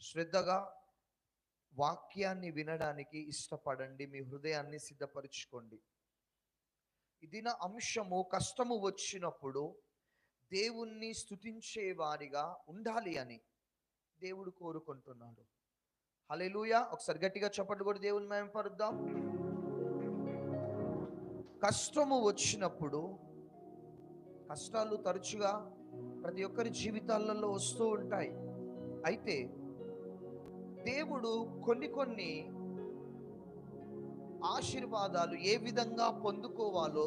శ్రద్ధగా వాక్యాన్ని వినడానికి ఇష్టపడండి. మీ హృదయాన్ని సిద్ధపరచుకోండి. ఇది నా అంశము. కష్టము వచ్చినప్పుడు దేవుణ్ణి స్తుతించే వారిగా ఉండాలి అని దేవుడు కోరుకుంటున్నాడు. హల్లెలూయా. ఒకసారి గట్టిగా చప్పట్లు కొట్టి దేవుని మహిమపరుద్దాం. కష్టము వచ్చినప్పుడు, కష్టాలు తరచుగా ప్రతి ఒక్కరి జీవితాలలో వస్తూ ఉంటాయి. అయితే దేవుడు కొన్ని ఆశీర్వాదాలు ఏ విధంగా పొందుకోవాలో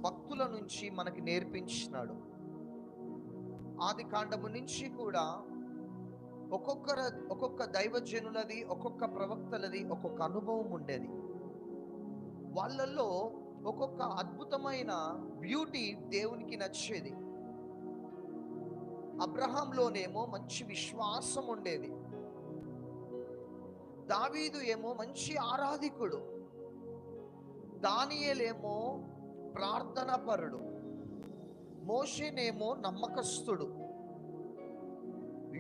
భక్తుల నుంచి మనకి నేర్పించినాడు. ఆది కాండము నుంచి కూడా ఒక్కొక్క దైవజనులది, ఒక్కొక్క ప్రవక్తలది ఒక్కొక్క అనుభవం ఉండేది. వాళ్ళల్లో ఒక్కొక్క అద్భుతమైన బ్యూటీ దేవునికి నచ్చేది. అబ్రహాంలోనేమో మంచి విశ్వాసం ఉండేది. దావీదు ఏమో మంచి ఆరాధికుడు. దానియేలేమో ప్రార్థనాపరుడు. మోషేనేమో నమ్మకస్తుడు.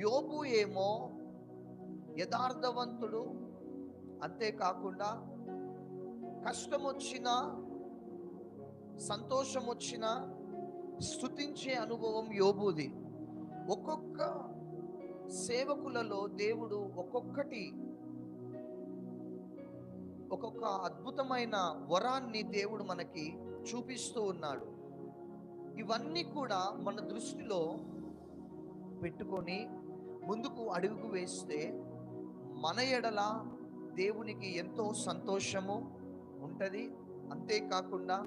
యోబు ఏమో యథార్థవంతుడు. అంతేకాకుండా కష్టం వచ్చినా సంతోషం వచ్చినా స్తుతించే అనుభవం యోబుది. ఒక్కొక్క సేవకులలో దేవుడు ఒక్కొక్క అద్భుతమైన వరాన్ని దేవుడు మనకి చూపిస్తూ ఉన్నాడు. ఇవన్నీ కూడా మన దృష్టిలో పెట్టుకొని ముందుకు అడుగు వేస్తే మన ఎడల దేవునికి ఎంతో సంతోషము ఉంటుంది. అంతేకాకుండా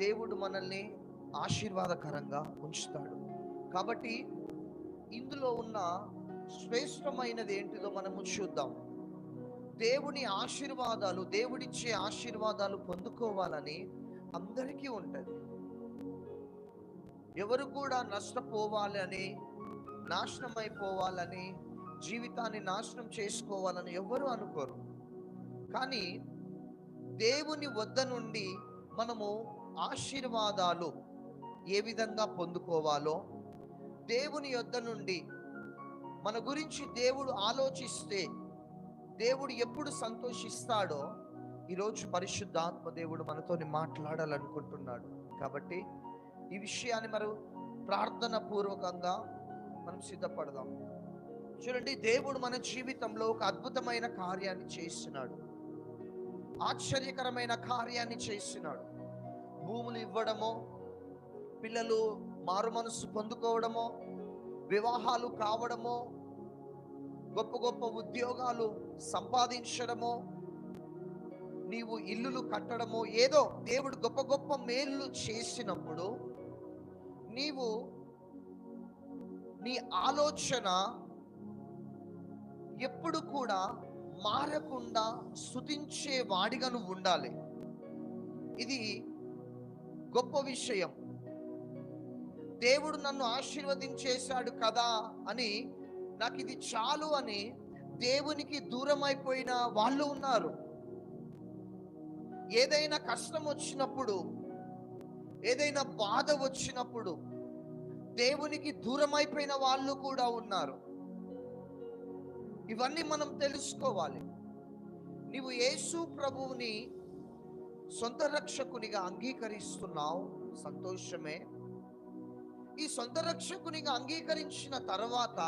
దేవుడు మనల్ని ఆశీర్వాదకరంగా ఉంచుతాడు. కాబట్టి ఇందులో ఉన్న శ్రేష్టమైనది ఏంటిదో మనము చూద్దాం. దేవుని ఆశీర్వాదాలు, దేవుడిచ్చే ఆశీర్వాదాలు పొందుకోవాలని అందరికీ ఉంటుంది. ఎవరు కూడా నష్టపోవాలని, నాశనం అయిపోవాలని, జీవితాన్ని నాశనం చేసుకోవాలని ఎవరు అనుకోరు. కానీ దేవుని వద్ద నుండి మనము ఆశీర్వాదాలు ఏ విధంగా పొందుకోవాలో, దేవుని యొద్ద నుండి మన గురించి దేవుడు ఆలోచిస్తే దేవుడు ఎప్పుడు సంతోషిస్తాడో ఈరోజు పరిశుద్ధాత్మ దేవుడు మనతోని మాట్లాడాలనుకుంటున్నాడు. కాబట్టి ఈ విషయాన్ని మనం ప్రార్థన పూర్వకంగా మనం సిద్ధపడదాం. చూడండి, దేవుడు మన జీవితంలో ఒక అద్భుతమైన కార్యాన్ని చేస్తున్నాడు. ఆశ్చర్యకరమైన కార్యాన్ని చేస్తున్నాడు. భూములు ఇవ్వడమో, పిల్లలు మారు మనసు పొందుకోవడమో, వివాహాలు కావడమో, గొప్ప గొప్ప ఉద్యోగాలు సంపాదించడమో, నీవు ఇల్లులు కట్టడమో, ఏదో దేవుడు గొప్ప గొప్ప మేలు చేసినప్పుడు నీవు నీ ఆలోచన ఎప్పుడు కూడా మారకుండా స్తుతించే వాడిగా నువ్వు ఉండాలి. ఇది గొప్ప విషయం. దేవుడు నన్ను ఆశీర్వదించేశాడు కదా అని, నాకు ఇది చాలు అని దేవునికి దూరం అయిపోయిన వాళ్ళు ఉన్నారు. ఏదైనా కష్టం వచ్చినప్పుడు, ఏదైనా బాధ వచ్చినప్పుడు దేవునికి దూరం అయిపోయిన వాళ్ళు కూడా ఉన్నారు. ఇవన్నీ మనం తెలుసుకోవాలి. నీవు యేసు ప్రభువుని సొంత రక్షకునిగా అంగీకరిస్తున్నావు, సంతోషమే. ఈ సొంత రక్షకునిగా అంగీకరించిన తర్వాత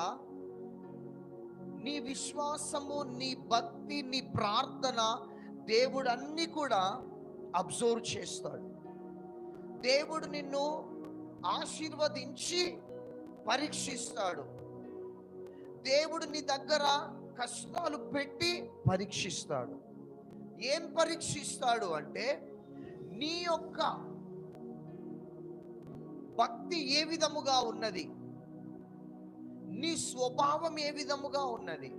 నీ విశ్వాసము, నీ భక్తి, నీ ప్రార్థన దేవుడు అన్ని కూడా అబ్జర్వ్ చేస్తాడు. దేవుడు నిన్ను ఆశీర్వదించి పరీక్షిస్తాడు. దేవుడు నీ దగ్గర కష్టాలు పెట్టి పరీక్షిస్తాడు. ఏం పరీక్షిస్తాడు అంటే, నీ యొక్క భక్తి ఏ విధముగా ఉన్నది, నీ స్వభావం ఏ విధముగా ఉన్నది,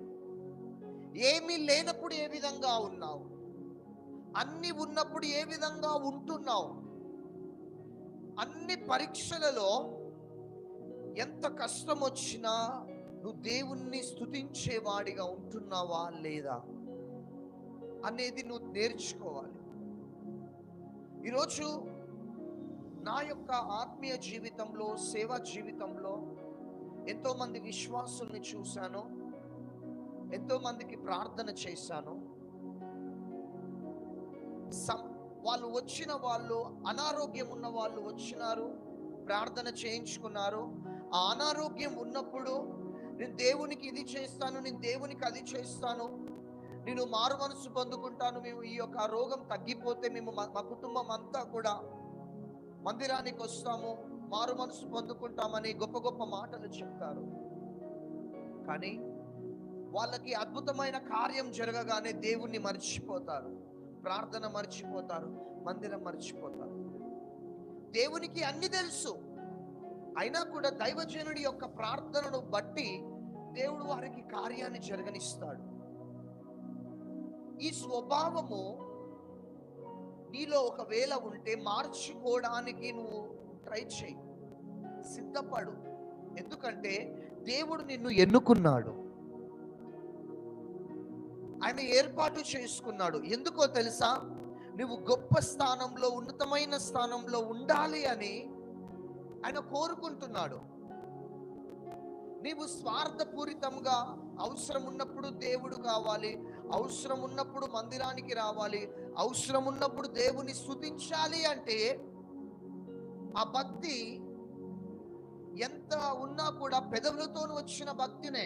ఏమీ లేనప్పుడు ఏ విధంగా ఉన్నావు, అన్ని ఉన్నప్పుడు ఏ విధంగా ఉంటున్నావు. అన్ని పరీక్షలలో ఎంత కష్టం వచ్చినా నువ్వు దేవుణ్ణి స్తుతించేవాడిగా ఉంటున్నావా లేదా అనేది నువ్వు నేర్చుకోవాలి. ఈరోజు నా యొక్క ఆత్మీయ జీవితంలో, సేవా జీవితంలో ఎంతోమంది విశ్వాసుల్ని చూశాను. ఎంతో మందికి ప్రార్థన చేశాను. వాళ్ళు వచ్చిన వాళ్ళు అనారోగ్యం ఉన్న వాళ్ళు వచ్చినారు, ప్రార్థన చేయించుకున్నారు. ఆ అనారోగ్యం ఉన్నప్పుడు నేను దేవునికి ఇది చేస్తాను, నేను దేవునికి అది చేస్తాను, నేను మారు మనసు పొందుకుంటాను, మేము ఈ యొక్క రోగం తగ్గిపోతే మేము మా కుటుంబం అంతా కూడా మందిరానికి వస్తాము, మారు మనసు పొందుకుంటామని గొప్ప గొప్ప మాటలు చెప్తారు. కానీ వాళ్ళకి అద్భుతమైన కార్యం జరగగానే దేవుణ్ణి మర్చిపోతారు, ప్రార్థన మర్చిపోతారు, మందిరం మర్చిపోతారు. దేవునికి అన్ని తెలుసు, అయినా కూడా దైవజనుడి యొక్క ప్రార్థనను బట్టి దేవుడు వారికి కార్యాన్ని జరగనిస్తాడు. ఈ స్వభావము నీలో ఒకవేళ ఉంటే మార్చుకోవడానికి నువ్వు ట్రై చేయి, సిద్ధపడు. ఎందుకంటే దేవుడు నిన్ను ఎన్నుకున్నాడు, ఆయన ఏర్పాటు చేసుకున్నాడు. ఎందుకో తెలుసా? నువ్వు గొప్ప స్థానంలో, ఉన్నతమైన స్థానంలో ఉండాలి అని ఆయన కోరుకుంటున్నాడు. నీవు స్వార్థపూరితంగా అవసరం ఉన్నప్పుడు దేవుడు కావాలి, అవసరం ఉన్నప్పుడు మందిరానికి రావాలి, అవసరం ఉన్నప్పుడు దేవుని స్తుతించాలి అంటే ఆ భక్తి ఎంత ఉన్నా కూడా పెదవులతో వచ్చిన భక్తినే,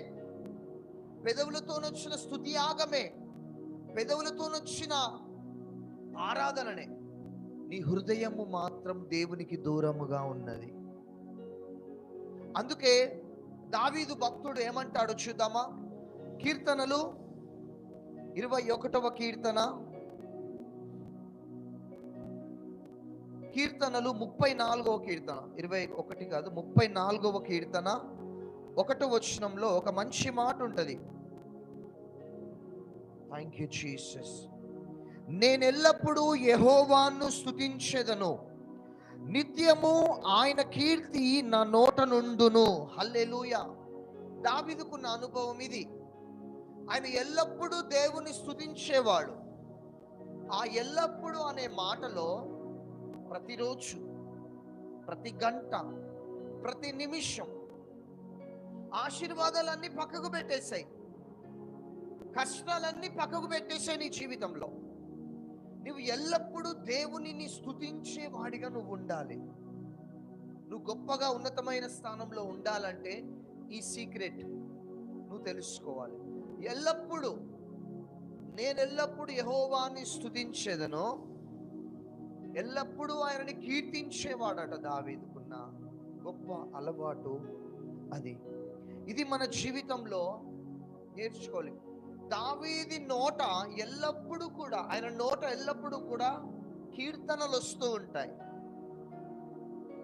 పెదవులతో వచ్చిన స్తుతి యాగమే, పెదవులతో వచ్చిన ఆరాధననే. నీ హృదయము మాత్రం దేవునికి దూరముగా ఉన్నది. అందుకే దావీదు భక్తుడు ఏమంటాడు చూద్దామా? కీర్తనలు 21వ కీర్తన, కీర్తనలు 34వ కీర్తన, 21 కాదు 34వ కీర్తన 1వ వచనంలో ఒక మంచి మాట ఉంటుంది. Thank you Jesus. నేను ఎల్లప్పుడూ యెహోవాను స్తుతించెదను, నిత్యము ఆయన కీర్తి నా నోట నుండును. హల్లెలూయా. దావీదుకున్న అనుభవం ఇది. ఆయన ఎల్లప్పుడూ దేవుని స్తుతించేవాడు. ఆ ఎల్లప్పుడూ అనే మాటలో ప్రతిరోజు, ప్రతి గంట, ప్రతి నిమిషం ఆశీర్వాదాలన్నీ పక్కకు పెట్టేశాయి, కష్టాలన్నీ పక్కకు పెట్టేశాయి. నీ జీవితంలో నువ్వు ఎల్లప్పుడూ దేవునిని స్తుతించే వాడిగా నువ్వు ఉండాలి. నువ్వు గొప్పగా ఉన్నతమైన స్థానంలో ఉండాలంటే ఈ సీక్రెట్ నువ్వు తెలుసుకోవాలి. ఎల్లప్పుడూ నేను ఎల్లప్పుడూ యెహోవాని స్తుతించేదను, ఎల్లప్పుడూ ఆయనని కీర్తించేవాడట. దావీదుకున్న గొప్ప అలవాటు అది. ఇది మన జీవితంలో నేర్చుకోవాలి. దావీది నోట ఎల్లప్పుడూ కూడా, ఆయన నోట ఎల్లప్పుడూ కూడా కీర్తనలు వస్తూ ఉంటాయి.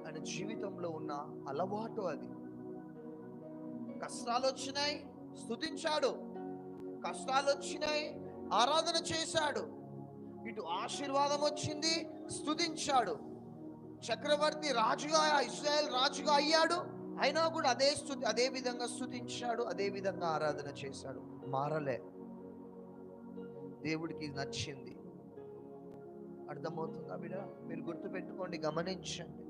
ఆయన జీవితంలో ఉన్న అలవాటు అది. కష్టాలు వచ్చినాయి, స్తుతించాడు, కష్టాలు వచ్చినాయి, ఆరాధన చేశాడు, ఇటు ఆశీర్వాదం వచ్చింది, స్తుతించాడు. చక్రవర్తి రాజుగా, ఇశ్రాయేల్ రాజుగా అయ్యాడు, అయినా కూడా అదే విధంగా స్తుతించాడు, అదే విధంగా ఆరాధన చేశాడు. మారలే. దేవుడికి నచ్చింది. అర్థమవుతుందా బిడ్డ? మీరు గుర్తుపెట్టుకోండి, గమనించండి.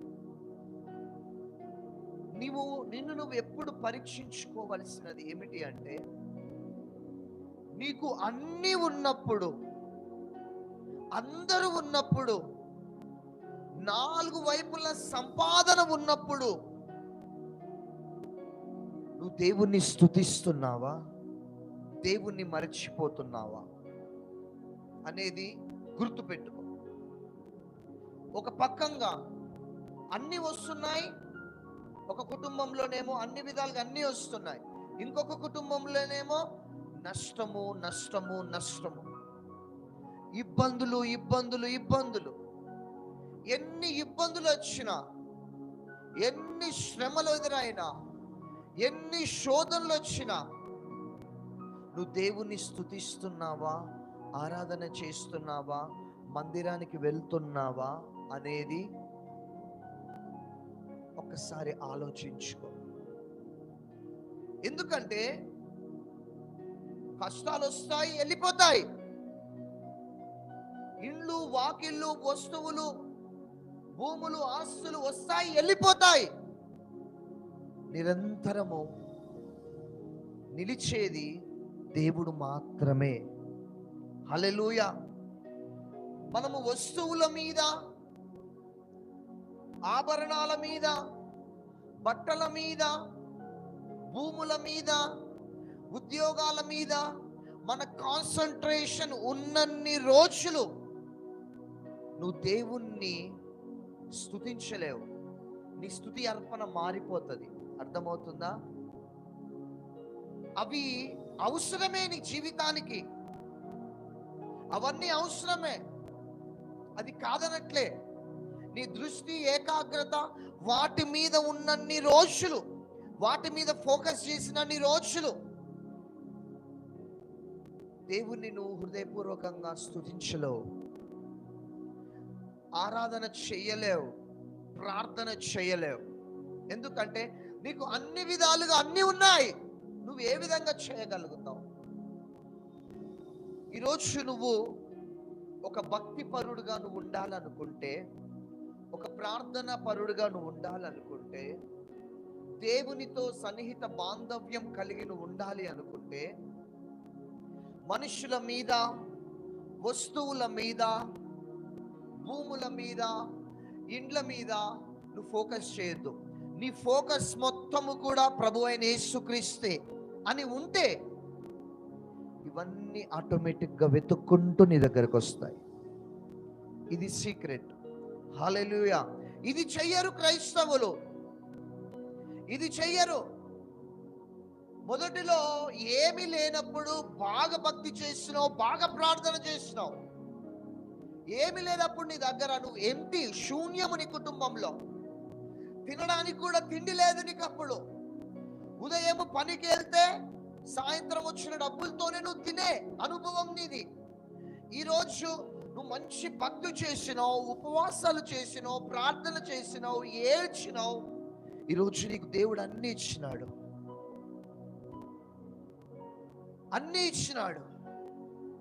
నిన్ను నువ్వు ఎప్పుడు పరీక్షించుకోవలసినది ఏమిటి అంటే, నీకు అన్నీ ఉన్నప్పుడు, అందరూ ఉన్నప్పుడు, 4 వైపుల సంపాదన ఉన్నప్పుడు నువ్వు దేవుణ్ణి స్తుతిస్తున్నావా, దేవుణ్ణి మరచిపోతున్నావా అనేది గుర్తుపెట్టుకో. ఒక పక్కంగా అన్ని వస్తున్నాయి, ఒక కుటుంబంలోనేమో అన్ని విధాలుగా అన్ని వస్తున్నాయి, ఇంకొక కుటుంబంలోనేమో నష్టము నష్టము నష్టము, ఇబ్బందులు ఇబ్బందులు ఇబ్బందులు. ఎన్ని ఇబ్బందులు వచ్చినా, ఎన్ని శ్రమలు ఎదురైనా, ఎన్ని శోధనలు వచ్చినా నువ్వు దేవుని స్తుతిస్తున్నావా, ఆరాధన చేస్తున్నావా, మందిరానికి వెళ్తున్నావా అనేది ఒక్కసారి ఆలోచించుకో. ఎందుకంటే కష్టాలు వస్తాయి, వెళ్ళిపోతాయి. ఇళ్ళు, వాకిళ్ళు, వస్తువులు, భూములు, ఆస్తులు వస్తాయి, వెళ్ళిపోతాయి. నిరంతరము నిలిచేది దేవుడు మాత్రమే. హల్లెలూయా. మనము వస్తువుల మీద, ఆభరణాల మీద, బట్టల మీద, భూముల మీద, ఉద్యోగాల మీద మన కాన్సంట్రేషన్ ఉన్నన్ని రోజులు నువ్వు దేవుణ్ణి స్తుతించలేవు. నీ స్తుతి అర్పణ మారిపోతుంది. అర్థమవుతుందా? అవి అవసరమే నీ జీవితానికి, అవన్నీ అవసరమే, అది కాదనట్లే. నీ దృష్టి, ఏకాగ్రత వాటి మీద ఉన్నన్ని రోజులు, వాటి మీద ఫోకస్ చేసినన్ని రోజులు దేవుణ్ణి నువ్వు హృదయపూర్వకంగా స్తుతించలేవు, ఆరాధన చేయలేవు, ప్రార్థన చేయలేవు. ఎందుకంటే నీకు అన్ని విధాలుగా అన్ని ఉన్నాయి. నువ్వు ఏ విధంగా చేయగలుగుతావు? ఈరోజు నువ్వు ఒక భక్తి పరుడుగా నువ్వు ఉండాలనుకుంటే, ఒక ప్రార్థన పరుడుగా నువ్వు ఉండాలనుకుంటే, దేవునితో సన్నిహిత బాంధవ్యం కలిగి నువ్వు ఉండాలి అనుకుంటే, మనుషుల మీద, వస్తువుల మీద, భూముల మీద, ఇండ్ల మీద నువ్వు ఫోకస్ చేయొద్దు. నీ ఫోకస్ మొత్తము కూడా ప్రభువైన యేసుక్రీస్తే అని ఉంటే ఇవన్నీ ఆటోమేటిక్గా వెతుక్కుంటూ నీ దగ్గరకు వస్తాయి. ఇది సీక్రెట్. హల్లెలూయా. ఇది చెయ్యరు క్రైస్తవులు, ఇది చెయ్యరు. మొదటిలో ఏమీ లేనప్పుడు బాగా భక్తి చేస్తున్నావు, బాగా ప్రార్థన చేస్తున్నావు. ఏమి లేనప్పుడు నీ దగ్గర నువ్వు ఎంటీ, శూన్యము నీ కుటుంబంలో. తినడానికి కూడా తిండి లేదు నీకు. అప్పుడు ఉదయం పనికి వెళ్తే సాయంత్రం వచ్చిన డబ్బులతోనే నువ్వు తినే అనుభవం నీది. ఈరోజు నువ్వు మంచి భక్తి చేసినావు, ఉపవాసాలు చేసినావు, ప్రార్థన చేసినావు, ఏడ్చినావు. ఈరోజు నీకు దేవుడు అన్నీ ఇచ్చినాడు, అన్నీ ఇచ్చినాడు.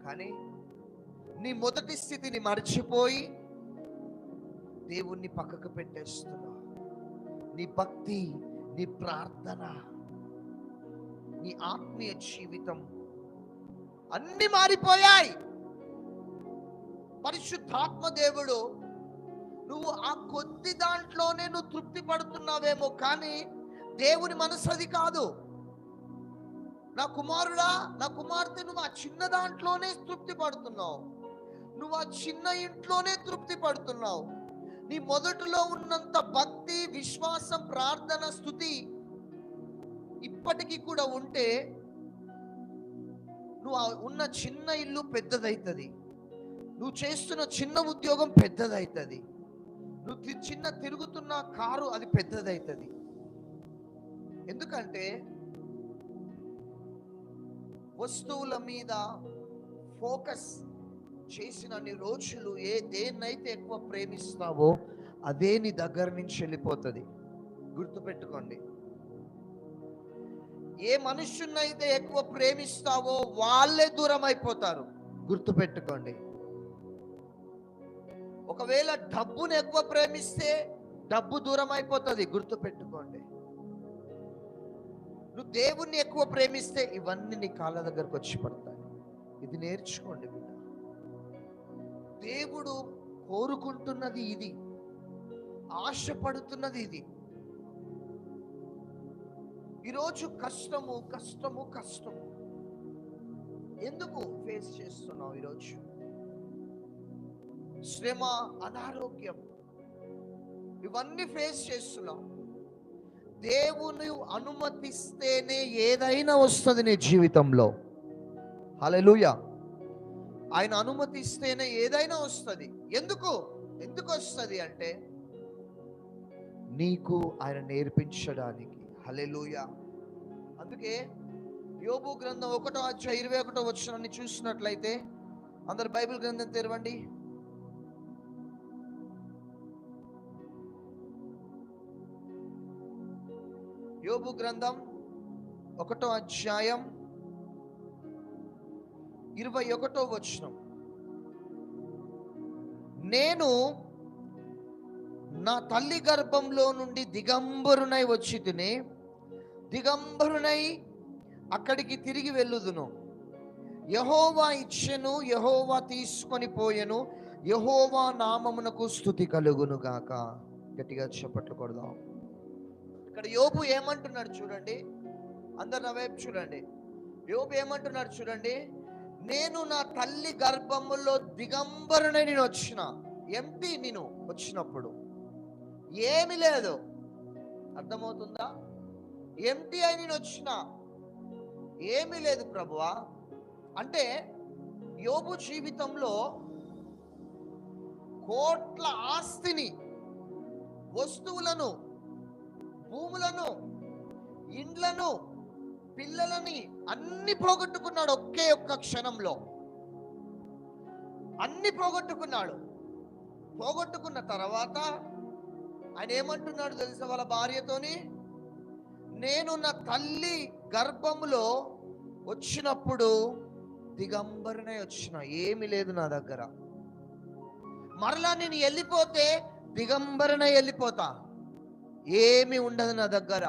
కానీ నీ మొదటి స్థితిని మర్చిపోయి దేవుణ్ణి పక్కకు పెట్టేస్తున్నావు. నీ భక్తి, నీ ప్రార్థన, నీ ఆత్మీయ జీవితం అన్ని మారిపోయాయి. పరిశుద్ధాత్మ దేవుడు, నువ్వు ఆ కొద్ది దాంట్లోనే నువ్వు తృప్తి పడుతున్నావేమో, కానీ దేవుని మనసు అది కాదు. నా కుమారుడా, నా కుమార్తె, నువ్వు ఆ చిన్న దాంట్లోనే తృప్తి పడుతున్నావు. నువ్వు ఆ చిన్న ఇంట్లోనే తృప్తి పడుతున్నావు. నీ మొదటిలో ఉన్నంత భక్తి, విశ్వాసం, ప్రార్థన, స్తుతి ఇప్పటికీ కూడా ఉంటే నువ్వు ఉన్న చిన్న ఇల్లు పెద్దదవుతుంది, నువ్వు చేస్తున్న చిన్న ఉద్యోగం పెద్దదవుతుంది, నువ్వు చిన్న తిరుగుతున్న కారు అది పెద్దదవుతుంది. ఎందుకంటే వస్తువుల మీద ఫోకస్ చేసినన్ని రోజులు దేన్నైతే ఎక్కువ ప్రేమిస్తావో అదే నీ దగ్గర నుంచి వెళ్ళిపోతుంది. గుర్తుపెట్టుకోండి. ఏ మనుషున్నైతే ఎక్కువ ప్రేమిస్తావో వాళ్ళే దూరం అయిపోతారు. గుర్తుపెట్టుకోండి. ఒకవేళ డబ్బును ఎక్కువ ప్రేమిస్తే డబ్బు దూరం అయిపోతుంది. గుర్తుపెట్టుకోండి. నువ్వు దేవుణ్ణి ఎక్కువ ప్రేమిస్తే ఇవన్నీ నీ కాళ్ళ దగ్గరకు వచ్చి పడతాయి. ఇది నేర్చుకోండి బిడ్డ. దేవుడు కోరుకుంటున్నది ఇది, ఆశపడుతున్నది ఇది. ఈరోజు కష్టము కష్టము కష్టము ఎందుకు ఫేస్ చేస్తున్నావు? ఈరోజు శ్రమ, అనారోగ్యం, ఇవన్నీ ఫేస్ చేస్తున్నావు. దేవుని అనుమతిస్తేనే ఏదైనా వస్తుంది నీ జీవితంలో. హల్లెలూయా. ఆయన అనుమతిస్తేనే ఏదైనా వస్తుంది. ఎందుకు వస్తుంది అంటే నీకు ఆయన నేర్పించడానికి. హల్లెలూయా. అందుకే యోబు గ్రంథం 1:21 చూసినట్లయితే, అందరు బైబిల్ గ్రంథం తెరవండి. యోబు గ్రంథం 1:21. నేను నా తల్లి గర్భంలో నుండి దిగంబరునై వచ్చి తిని, దిగంబరునై అక్కడికి తిరిగి వెళ్ళుదును. యెహోవా ఇచ్చెను, యెహోవా తీసుకొని పోయెను, యెహోవా నామమునకు స్తుతి కలుగును గాక. గట్టిగా చప్పట్లు కొడదాం. ఇక్కడ యోబు ఏమంటున్నాడు చూడండి, అందరు నా వైపు చూడండి. యోబు ఏమంటున్నాడు చూడండి, నేను నా తల్లి గర్భములో దిగంబరునై నేను వచ్చిన. ఎంటీ నేను వచ్చినప్పుడు ఏమి లేదు. అర్థమవుతుందా? ఎంటీ అయి నేను వచ్చిన, ఏమీ లేదు ప్రభువా. అంటే యోబు జీవితంలో కోట్ల ఆస్తిని, వస్తువులను, భూములను, ఇండ్లను, పిల్లలని అన్ని పోగొట్టుకున్నాడు. ఒకే ఒక్క క్షణంలో అన్ని పోగొట్టుకున్నాడు. పోగొట్టుకున్న తర్వాత ఆయన ఏమంటున్నాడు తెలుసా వాళ్ళ భార్యతోని, నేను నా తల్లి గర్భములో వచ్చినప్పుడు దిగంబరనే వచ్చిన, ఏమి లేదు నా దగ్గర. మరలా నేను వెళ్ళిపోతే దిగంబరనే వెళ్ళిపోతా, ఏమి ఉండదు నా దగ్గర.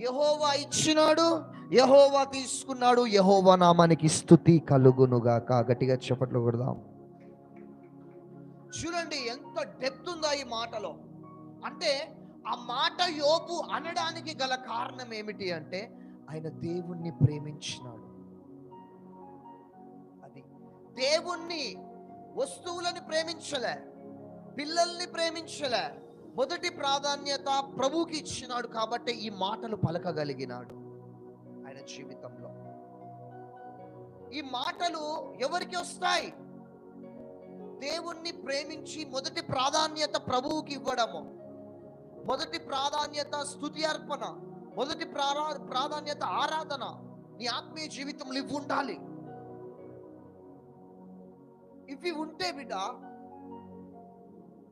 యెహోవా ఇచ్చినాడు, యెహోవా తీసుకున్నాడు, యెహోవా నామానికి స్తుతి కలుగునుగాక. గట్టిగా చప్పట్లు కొడదాం. చూడండి ఎంత డెప్త్ ఉందో ఈ మాటలో. అంటే ఆ మాట యోబు అనడానికి గల కారణం ఏమిటి అంటే ఆయన దేవుణ్ణి ప్రేమించినాడు. అది దేవుణ్ణి, వస్తువులని ప్రేమించలే, పిల్లల్ని ప్రేమించలే. మొదటి ప్రాధాన్యత ప్రభువుకి ఇచ్చినాడు కాబట్టి ఈ మాటలు పలకగలిగినాడు ఆయన జీవితంలో. ఈ మాటలు ఎవరికి వస్తాయి? దేవుణ్ణి ప్రేమించి మొదటి ప్రాధాన్యత ప్రభువుకి ఇవ్వడము, మొదటి ప్రాధాన్యత స్తుతి అర్పణ, మొదటి ప్రాధాన్యత ఆరాధన. నీ ఆత్మీయ జీవితంలో ఇవి ఉండాలి. ఇవి ఉంటే బిడ్డ,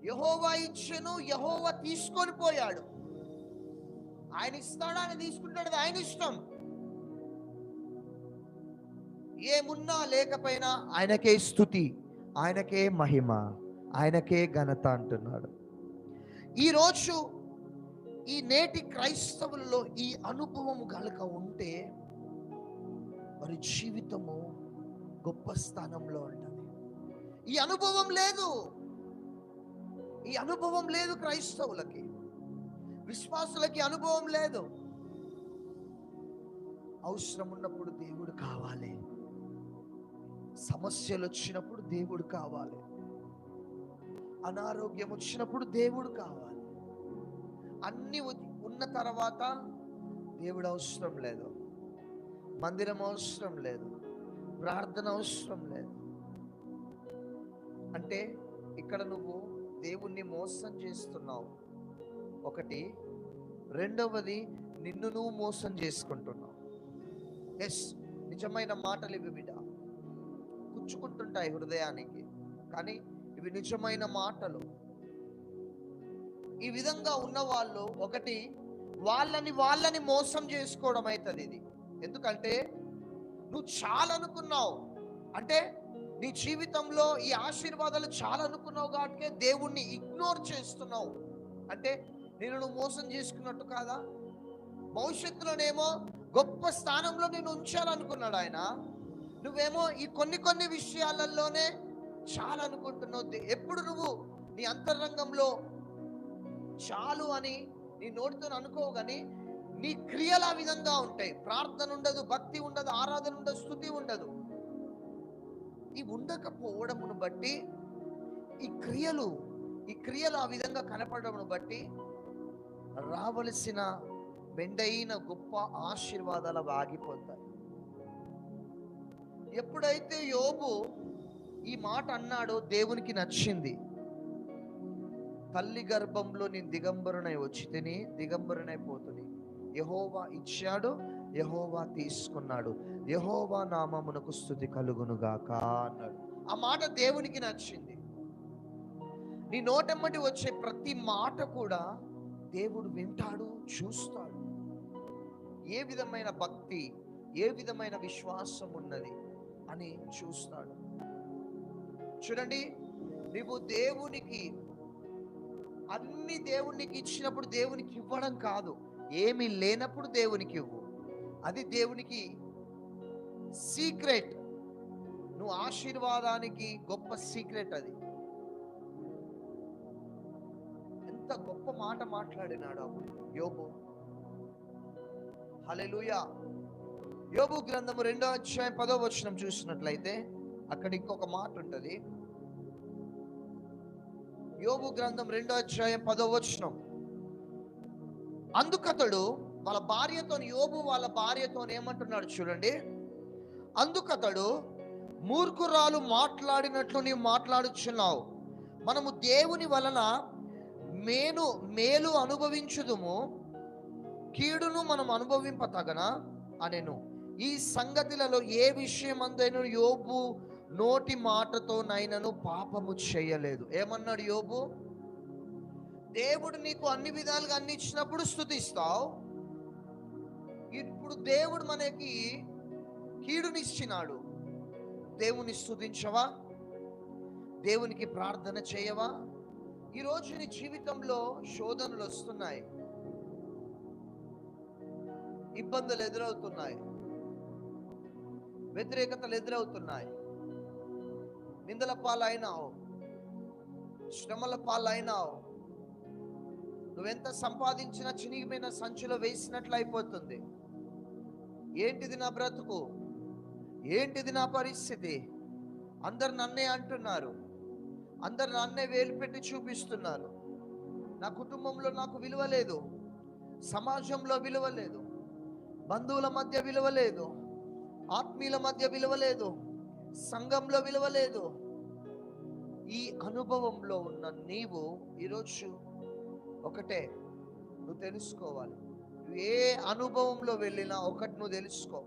యెహోవా ఇచ్చెను, యెహోవా తీసుకొని పోయాడు. ఆయన ఇస్తాడు, ఆయన తీసుకుంటాడు, ఆయన ఇష్టం. ఏమున్నా లేకపోయినా ఆయనకే స్తుతి, ఆయనకే మహిమ, ఆయనకే ఘనత అంటున్నాడు. ఈరోజు ఈ నేటి క్రైస్తవుల్లో ఈ అనుభవం కనుక ఉంటే వారి జీవితము గొప్ప స్థానంలో ఉంటుంది. ఈ అనుభవం లేదు, ఈ అనుభవం లేదు క్రైస్తవులకి, విశ్వాసులకి అనుభవం లేదు. అవసరం ఉన్నప్పుడు దేవుడు కావాలి, సమస్యలు వచ్చినప్పుడు దేవుడు కావాలి, అనారోగ్యం వచ్చినప్పుడు దేవుడు కావాలి. అన్ని ఉన్న తర్వాత దేవుడు అవసరం లేదు, మందిరం అవసరం లేదు, ప్రార్థన అవసరం లేదు. అంటే ఇక్కడ నువ్వు దేవుణ్ణి మోసం చేస్తున్నావు ఒకటి, రెండవది నిన్ను నువ్వు మోసం చేసుకుంటున్నావు. ఎస్, నిజమైన మాటలు ఇవి బిడ్డ, గుచ్చుకుంటుంటాయి హృదయానికి, కానీ ఇవి నిజమైన మాటలు. ఈ విధంగా ఉన్న వాళ్ళు ఒకటి వాళ్ళని మోసం చేసుకోవడం అవుతుంది ఇది. ఎందుకంటే నువ్వు చాలా అనుకున్నావు, అంటే నీ జీవితంలో ఈ ఆశీర్వాదాలు చాలా అనుకున్నావు కాబట్టి దేవుణ్ణి ఇగ్నోర్ చేస్తున్నావు. అంటే నువ్వు మోసం చేసుకున్నట్టు కాదా? భవిష్యత్తులోనేమో గొప్ప స్థానంలో నేను ఉంచాలనుకున్నాడు ఆయన, నువ్వేమో ఈ కొన్ని విషయాలలోనే చాలా అనుకుంటున్నావు. ఎప్పుడు నువ్వు నీ అంతరంగంలో చాలు అని నీ నోటితో అనుకోవు, కానీ నీ క్రియలు ఆ విధంగా ఉంటాయి. ప్రార్థన ఉండదు, భక్తి ఉండదు, ఆరాధన ఉండదు, స్తుతి ఉండదు. ఈ ఉండకపోవడమును బట్టి ఈ క్రియలు ఆ విధంగా కనపడమును బట్టి రావలసిన మెండైన గొప్ప ఆశీర్వాదాలు ఆగిపోతాయి. ఎప్పుడైతే యోబు ఈ మాట అన్నాడో దేవునికి నచ్చింది. తల్లి గర్భంలో నేను దిగంబరునై వచ్చి తిని దిగంబరునైపోతుంది. యెహోవా ఇచ్చాడు, యెహోవా తీసుకున్నాడు, యెహోవా నామమునకు స్తుతి కలుగునుగాక అన్నాడు. ఆ మాట దేవునికి నచ్చింది. నీ నోటెమ్మటి వచ్చే ప్రతి మాట కూడా దేవుడు వింటాడు, చూస్తాడు. ఏ విధమైన భక్తి, ఏ విధమైన విశ్వాసం ఉన్నది అని చూస్తాడు. చూడండి, నువ్వు దేవునికి అన్ని దేవునికి ఇచ్చినప్పుడు దేవునికి ఇవ్వడం కాదు, ఏమీ లేనప్పుడు దేవునికి ఇవ్వు. అది దేవునికి సీక్రెట్, నువ్వు ఆశీర్వాదానికి గొప్ప సీక్రెట్ అది. ఎంత గొప్ప మాట మాట్లాడినాడు యోబు. హల్లెలూయా. యోబు గ్రంథము 2వ అధ్యాయం 10వ వచనం చూసినట్లయితే అక్కడ ఇంకొక మాట ఉంటుంది. యోబు గ్రంథం 2వ అధ్యాయం 10వ వచనం. అందుకతడు వాళ్ళ భార్యతో, యోబు వాళ్ళ భార్యతో ఏమంటున్నాడు చూడండి. అందుకతడు, మూర్ఖురాలు మాట్లాడినట్లు నీవు మాట్లాడుచున్నావు, మనము దేవుని వలన మేలు అనుభవించుదుము, కీడును మనం అనుభవింపతగనా అనెను. ఈ సంగతులలో ఏ విషయమందైనా యోబు నోటి మాటతో నైనను పాపము చేయలేదు. ఏమన్నాడు యోబు? దేవుడు నీకు అన్ని విధాలుగా అన్ని ఇచ్చినప్పుడు స్తుతిస్తావు. ఇప్పుడు దేవుడు మనకి కీడునిచ్చినాడు, దేవుని స్తుతించవా? దేవునికి ప్రార్థన చేయవా? ఈరోజు నీ జీవితంలో శోధనలు వస్తున్నాయి, ఇబ్బందులు ఎదురవుతున్నాయి, వ్యతిరేకతలు ఎదురవుతున్నాయి, నిందల పాలైనావు, శ్రమల పాలైనావు. నువ్వెంత సంపాదించినా చినిగిపోయిన సంచిలో వేసినట్లు అయిపోతుంది. ఏంటిది నా బ్రతుకు, ఏంటిది నా పరిస్థితి? అందరు నన్నే అంటున్నారు, అందరు నన్నే వేలు పెట్టి చూపిస్తున్నారు. నా కుటుంబంలో నాకు విలువ లేదు, సమాజంలో విలువ లేదు, బంధువుల మధ్య విలువ లేదు, ఆత్మీయుల మధ్య విలువ లేదు, సంఘంలో విలువ లేదు. ఈ అనుభవంలో ఉన్న నీవు ఈరోజు ఒకటే నువ్వు తెలుసుకోవాలి. నువ్వు ఏ అనుభవంలో వెళ్ళినా ఒకటి నువ్వు తెలుసుకో.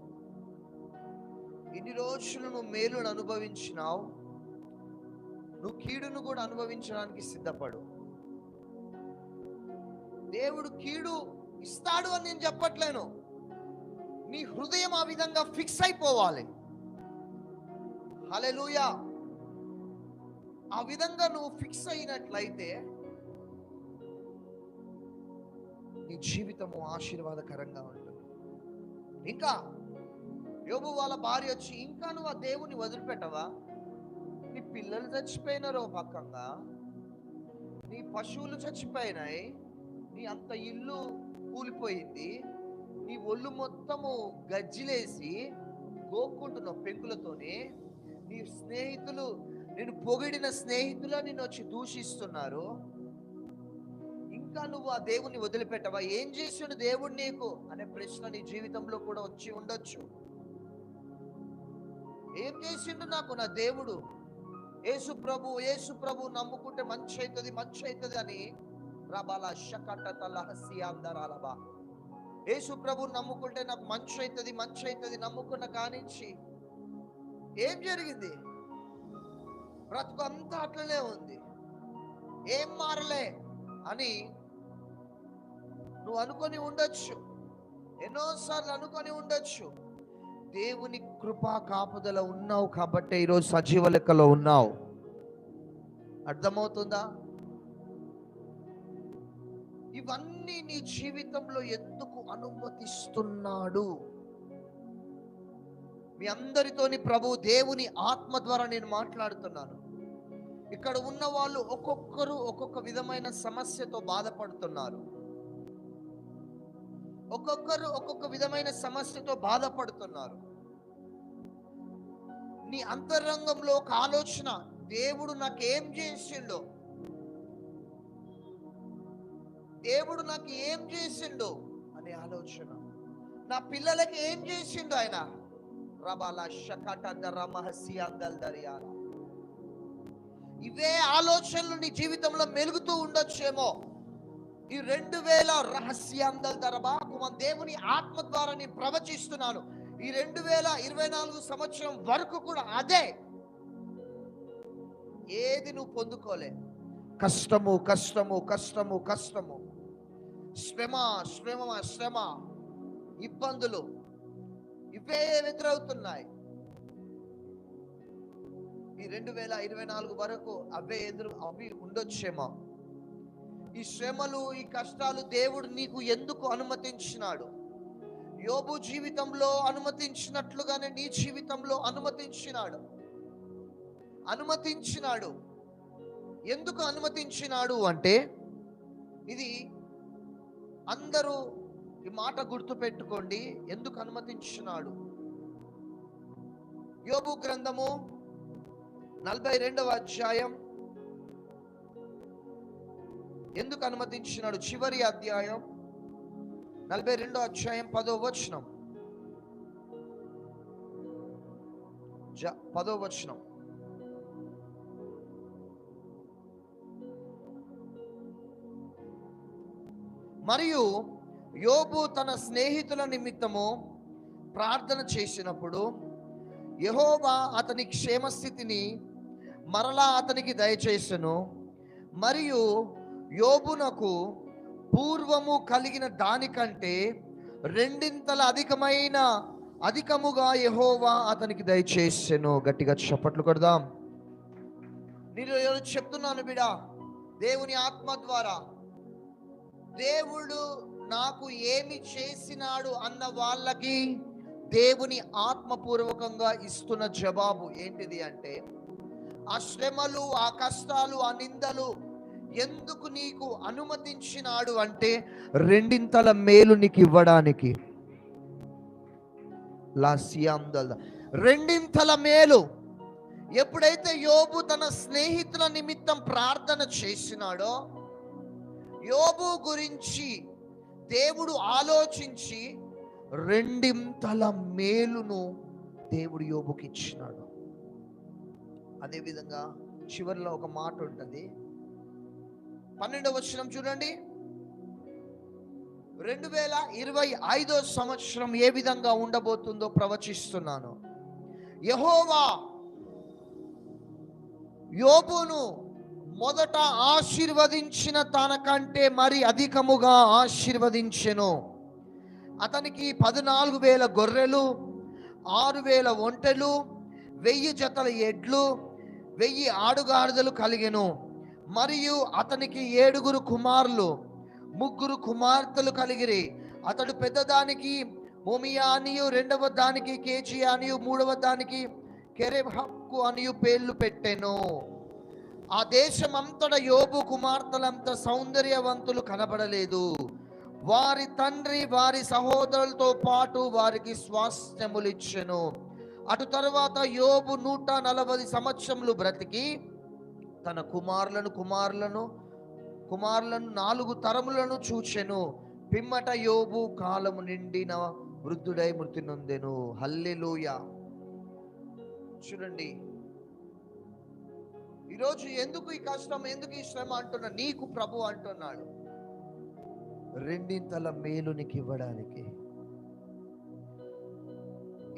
ఇన్ని రోజులు నువ్వు మేలును అనుభవించినావు, నువ్వు కీడును కూడా అనుభవించడానికి సిద్ధపడు. దేవుడు కీడు ఇస్తాడు అని నేను చెప్పట్లేను, నీ హృదయం ఆ విధంగా ఫిక్స్ అయిపోవాలి. హల్లెలూయా. ఆ విధంగా నువ్వు ఫిక్స్ అయినట్లయితే నీ జీవితము ఆశీర్వాదకరంగా ఉంటుంది. ఇంకా యోబు వాళ్ళ భార్య వచ్చి, ఇంకా నువ్వు ఆ దేవుని వదిలిపెట్టవా? నీ పిల్లలు చచ్చిపోయినారో పక్కంగా, నీ పశువులు చచ్చిపోయినాయి, నీ అంత ఇల్లు కూలిపోయింది, నీ ఒళ్ళు మొత్తము గజ్జిలేసి గోక్కుంటున్నావు పెంకులతోనే, నీ స్నేహితులు, నేను పొగిడిన స్నేహితులు నిన్ను వచ్చి దూషిస్తున్నారు. ఇంకా నువ్వు ఆ దేవుణ్ణి వదిలిపెట్టవా? ఏం చేసిండు దేవుడు నీకు అనే ప్రశ్న నీ జీవితంలో కూడా వచ్చి ఉండొచ్చు. ఏం చేసిండు నాకు నా దేవుడు? యేసు ప్రభు నమ్ముకుంటే మంచి అవుతుంది అని రబాల షకటతల హసియాందరాలబా. యేసు ప్రభు నమ్ముకుంటే నాకు మంచి అవుతుంది నమ్ముకున్న కానించి ఏం జరిగింది? బ్రతుకు అంతా అట్లనే ఉంది, ఏం మారలే అని నువ్వు అనుకొని ఉండొచ్చు, ఎన్నోసార్లు అనుకొని ఉండొచ్చు. దేవుని కృపా కాపుదల ఉన్నావు కాబట్టి ఈరోజు సజీవ లెక్కలో ఉన్నావు. అర్థమవుతుందా? ఇవన్నీ నీ జీవితంలో ఎందుకు అనుమతిస్తున్నాడు? మీ అందరితోని ప్రభు దేవుని ఆత్మ ద్వారా నేను మాట్లాడుతున్నాను. ఇక్కడ ఉన్న వాళ్ళు ఒక్కొక్కరు ఒక్కొక్క విధమైన సమస్యతో బాధపడుతున్నారు, ఒక్కొక్కరు ఒక్కొక్క విధమైన సమస్యతో బాధపడుతున్నారు. నీ అంతరంగంలో ఒక ఆలోచన, దేవుడు నాకేం చేసిండో, దేవుడు నాకు ఏం చేసిండో అనే ఆలోచన, నా పిల్లలకి ఏం చేసిండో ఆయన. ఇవే ఆలోచనలు నీ జీవితంలో మెలుగుతూ ఉండొచ్చేమో. ఈ 2000 రహస్యాందల దరబాకు మన దేవుని ఆత్మ ద్వారా నేను ప్రవచిస్తున్నాను. ఈ 2024 సంవత్సరం వరకు కూడా అదే. ఏది నువ్వు పొందుకోలే. కష్టము కష్టము కష్టము కష్టము, శ్రమ, ఇబ్బందులు ఇవే ఎదురవుతున్నాయి. ఈ 2024 వరకు అవి ఉండొచ్చేమో. ఈ శ్రమలు, ఈ కష్టాలు దేవుడు నీకు ఎందుకు అనుమతించినాడు? యోబు జీవితంలో అనుమతించినట్లుగానే నీ జీవితంలో అనుమతించినాడు. అనుమతించినాడు. ఎందుకు అనుమతించినాడు అంటే, ఇది అందరూ ఈ మాట గుర్తు పెట్టుకోండి. ఎందుకు అనుమతించినాడు? యోబు గ్రంథము 42వ అధ్యాయం. ఎందుకు అనుమతించినాడు? చివరి అధ్యాయం 42వ అధ్యాయం 10వ వచనం. 10వ వచనం. మరియు యోబు తన స్నేహితుల నిమిత్తము ప్రార్థన చేసినప్పుడు యెహోవా అతని క్షేమస్థితిని మరలా అతనికి దయచేసెను. మరియు యోబునకు పూర్వము కలిగిన దానికంటే రెండింతల అధికముగా యెహోవా అతనికి దయచేసెను. గట్టిగా చప్పట్లు కొడదాం. నేను చెప్తున్నాను బిడా, దేవుని ఆత్మ ద్వారా దేవుడు నాకు ఏమి చేసినాడు అన్న వాళ్ళకి దేవుని ఆత్మపూర్వకంగా ఇస్తున్న జవాబు ఏంటిది అంటే, ఆ శ్రమలు, ఆ కష్టాలు, ఆ నిందలు ఎందుకు నీకు అనుమతించినాడు అంటే రెండింతల మేలు నీకు ఇవ్వడానికి. రెండింతల మేలు. ఎప్పుడైతే యోబు తన స్నేహితుల నిమిత్తం ప్రార్థన చేసినాడో, యోబు గురించి దేవుడు ఆలోచించి రెండింతల మేలును దేవుడు యోబుకి ఇచ్చినాడు. అదేవిధంగా చివరిలో ఒక మాట ఉంటుంది, 12వ వచనం చూడండి. 2025 సంవత్సరం ఏ విధంగా ఉండబోతుందో ప్రవచిస్తున్నాను. యెహోవా యోబును మొదట ఆశీర్వదించిన తనకంటే మరి అధికముగా ఆశీర్వదించెను. అతనికి 14,000 గొర్రెలు, 6,000 ఒంటెలు, 1000 జతల ఎడ్లు, 1000 ఆడుగాడిదలు కలిగెను. మరియు అతనికి 7 కుమారులు, 3 కుమార్తెలు కలిగిరి. అతడు పెద్దదానికి మోమియా అనియు, రెండవ దానికి కేజియా అనియు, మూడవ దానికి కెరెహక్కు అనియు పేర్లు పెట్టెను. ఆ దేశమంతట యోబు కుమార్తెలంత సౌందర్యవంతులు కనబడలేదు. వారి తండ్రి వారి సహోదరులతో పాటు వారికి స్వాస్థ్యములిచ్చెను. అటు తరువాత యోబు 140 సంవత్సరములు బ్రతికి తన కుమారులను 4 తరములను చూచెను. పిమ్మట యోబు కాలము నిండిన వృద్ధుడై మృతి నొందెను. హల్లెలూయా. చూడండి, ఈరోజు ఎందుకు ఈ కష్టం, ఎందుకు ఈ శ్రమ అంటున్నా, నీకు ప్రభు అంటున్నాడు రెండింతల మేలు నీకు ఇవ్వడానికి.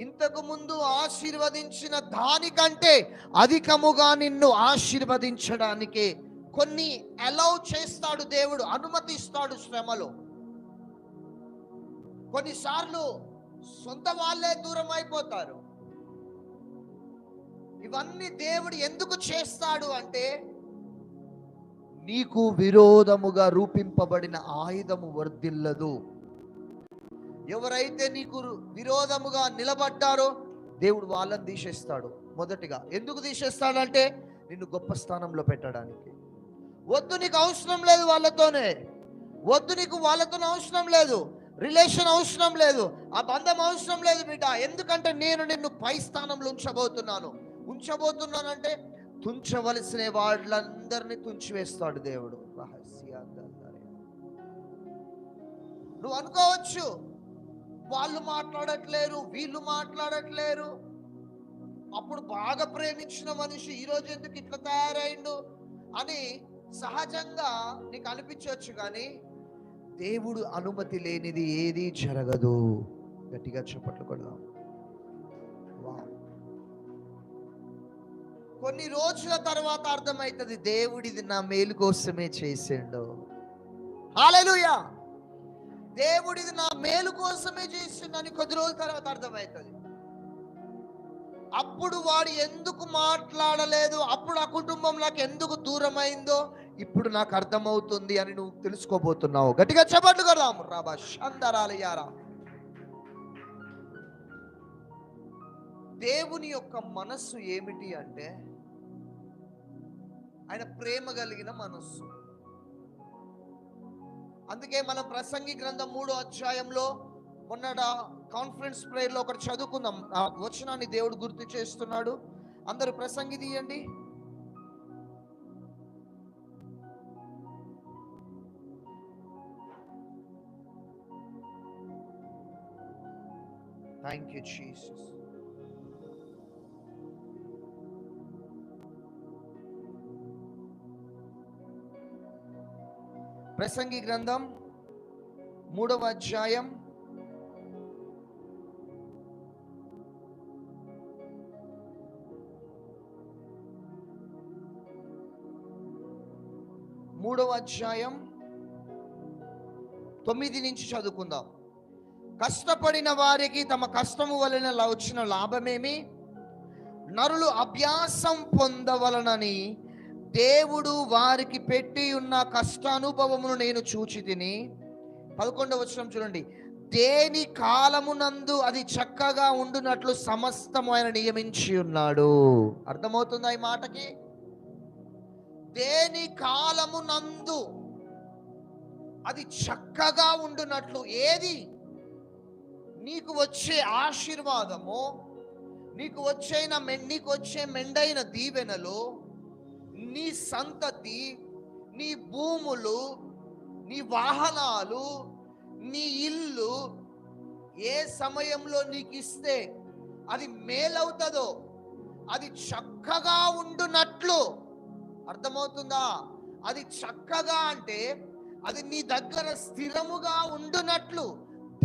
ఇంతకు ముందు ఆశీర్వదించిన దానికంటే అధికముగా నిన్ను ఆశీర్వదించడానికి కొన్ని అలౌ చేస్తాడు దేవుడు, అనుమతిస్తాడు శ్రమలు. కొన్నిసార్లు సొంత వాళ్ళే దూరం అయిపోతారు. ఇవన్నీ దేవుడు ఎందుకు చేస్తాడు అంటే, నీకు విరోధముగా రూపింపబడిన ఆయుధము వర్ధిల్లదు. ఎవరైతే నీకు విరోధముగా నిలబడ్డారో దేవుడు వాళ్ళని తీసేస్తాడు. మొదటిగా ఎందుకు తీసేస్తాడంటే నిన్ను గొప్ప స్థానంలో పెట్టడానికి. వద్దు, నీకు అవసరం లేదు వాళ్ళతోనే, వద్దు, నీకు వాళ్ళతో అవసరం లేదు, రిలేషన్ అవసరం లేదు, ఆ బంధం అవసరం లేదు బిడ్డ. ఎందుకంటే నేను నిన్ను పై స్థానంలో ఉంచబోతున్నానంటే తుంచవలసిన వాళ్ళందరినీ తుంచివేస్తాడు దేవుడు. నువ్వు అనుకోవచ్చు, వాళ్ళు మాట్లాడట్లేరు, వీళ్ళు మాట్లాడట్లేరు, అప్పుడు బాగా ప్రేమించిన మనిషి ఈరోజు ఎందుకు ఇట్లా తయారైండు అని సహజంగా నీకు అనిపించవచ్చు. కానీ దేవుడు అనుమతి లేనిది ఏది జరగదు. గట్టిగా చప్పట్లు కొడదాం. కొన్ని రోజుల తర్వాత అర్థమవుతుంది, దేవుడిది నా మేలు కోసమే చేసిండు. హల్లెలూయా. దేవుడిది నా మేలు కోసమే చేసిండని కొద్ది రోజుల తర్వాత అర్థమవుతుంది. అప్పుడు వాడు ఎందుకు మాట్లాడలేదు, అప్పుడు ఆ కుటుంబం నాకు ఎందుకు దూరం అయిందో ఇప్పుడు నాకు అర్థమవుతుంది అని నువ్వు తెలుసుకోబోతున్నావు. గట్టిగా చప్పట్లు కొడదాం. రాబా షందరాలయారా. దేవుని యొక్క మనస్సు ఏమిటి అంటే, ఆయన ప్రేమ కలిగిన మనస్సు. అందుకే మనం ప్రసంగి గ్రంథం 3వ అధ్యాయంలో మొన్నట కాన్ఫరెన్స్ ప్రేయర్లో ఒకటి చదువుకుందాం. ఆ వచనాన్ని దేవుడు గుర్తు చేస్తున్నాడు. అందరూ ప్రసంగి తీయండి. Thank you Jesus. ప్రసంగి గ్రంథం 3వ అధ్యాయం 9 నుంచి చదువుకుందాం. కష్టపడిన వారికి తమ కష్టము వలన వచ్చిన లాభమేమి? నరులు అభ్యాసం పొందవలనని దేవుడు వారికి పెట్టి ఉన్న కష్టానుభవమును నేను చూచి తిని. 11వ వచనం చూడండి. దేని కాలమునందు అది చక్కగా ఉండునట్లు సమస్తము ఆయన నియమించి ఉన్నాడు. అర్థమవుతుందా ఈ మాటకి? దేని కాలమునందు అది చక్కగా ఉండునట్లు. ఏది? నీకు వచ్చే ఆశీర్వాదము, నీకు వచ్చే మెండైన దీవెనలు, నీ సంతతి, నీ భూములు, నీ వాహనాలు, నీ ఇల్లు ఏ సమయంలో నీకు ఇస్తే అది మేలవుతుందో అది చక్కగా ఉండునట్లు. అర్థమవుతుందా? అది చక్కగా అంటే అది నీ దగ్గర స్థిరముగా ఉండునట్లు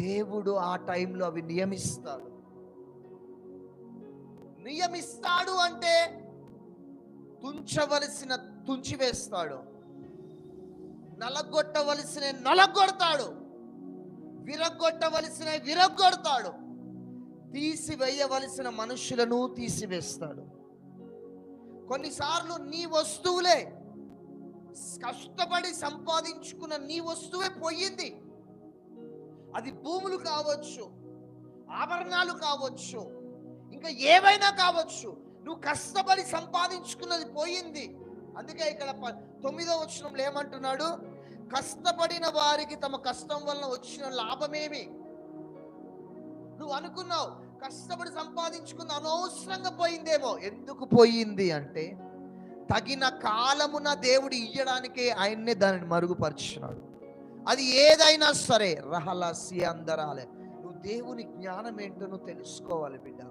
దేవుడు ఆ టైంలో అవి నియమిస్తాడు. అంటే తుంచవలసిన తుంచివేస్తాడు, నలగొట్టవలసిన నలగొడతాడు, విరగొట్టవలసిన విరగొడతాడు, తీసివేయవలసిన మనుషులను తీసివేస్తాడు. కొన్నిసార్లు నీ వస్తువులే, కష్టపడి సంపాదించుకున్న నీ వస్తువే పోయింది. అది భూములు కావచ్చు, ఆభరణాలు కావచ్చు, ఇంకా ఏవైనా కావచ్చు. నువ్వు కష్టపడి సంపాదించుకున్నది పోయింది. అందుకే ఇక్కడ 9వ వచనంలో ఏమంటున్నాడు? కష్టపడిన వారికి తమ కష్టం వలన వచ్చిన లాభమేమి? నువ్వు అనుకున్నావు కష్టపడి సంపాదించుకున్న అనవసరంగా పోయిందేమో. ఎందుకు పోయింది అంటే తగిన కాలమున దేవుడు ఇయ్యడానికే ఆయన్నే దానిని మరుగుపరిచినాడు. అది ఏదైనా సరే రహలసి అందరాలే. నువ్వు దేవుని జ్ఞానం ఏంటో నువ్వు తెలుసుకోవాలి బిడ్డ.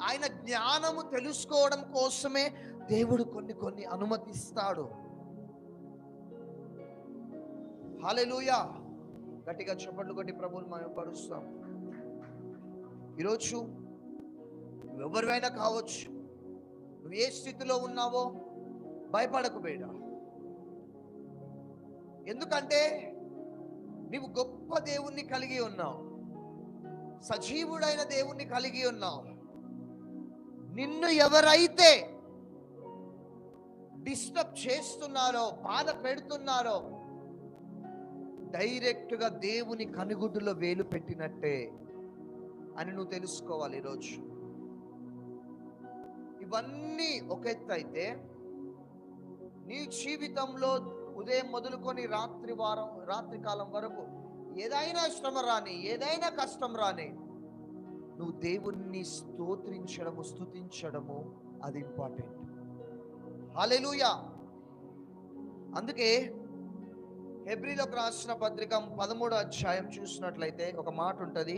ఆయన జ్ఞానము తెలుసుకోవడం కోసమే దేవుడు కొన్ని అనుమతిస్తాడు. హల్లెలూయా. గట్టిగా చప్పట్లు కొట్టి ప్రభువుని మహిమపరుస్తాం. ఈరోజు ఎవరివైనా కావచ్చు, నువ్వు ఏ స్థితిలో ఉన్నావో భయపడకు బిడ్డ. ఎందుకంటే నీవు గొప్ప దేవుణ్ణి కలిగి ఉన్నావు, సజీవుడైన దేవుణ్ణి కలిగి ఉన్నావు. నిన్ను ఎవరైతే డిస్టర్బ్ చేస్తున్నారో, బాధ పెడుతున్నారో, డైరెక్ట్గా దేవుని కనుగుడ్డులో వేలు పెట్టినట్టే అని నువ్వు తెలుసుకోవాలి. ఈరోజు ఇవన్నీ ఒక ఎత్తు అయితే, నీ జీవితంలో ఉదయం మొదలుకొని రాత్రి కాలం వరకు ఏదైనా శ్రమ రాని, ఏదైనా కష్టం రాని, నువ్వు దేవుణ్ణి స్తోత్రించడము, స్తుతించడము అది ఇంపార్టెంట్. హల్లెలూయా. అందుకే హెబ్రీలకు రాసిన పత్రిక 13వ అధ్యాయం చూసినట్లయితే ఒక మాట ఉంటుంది.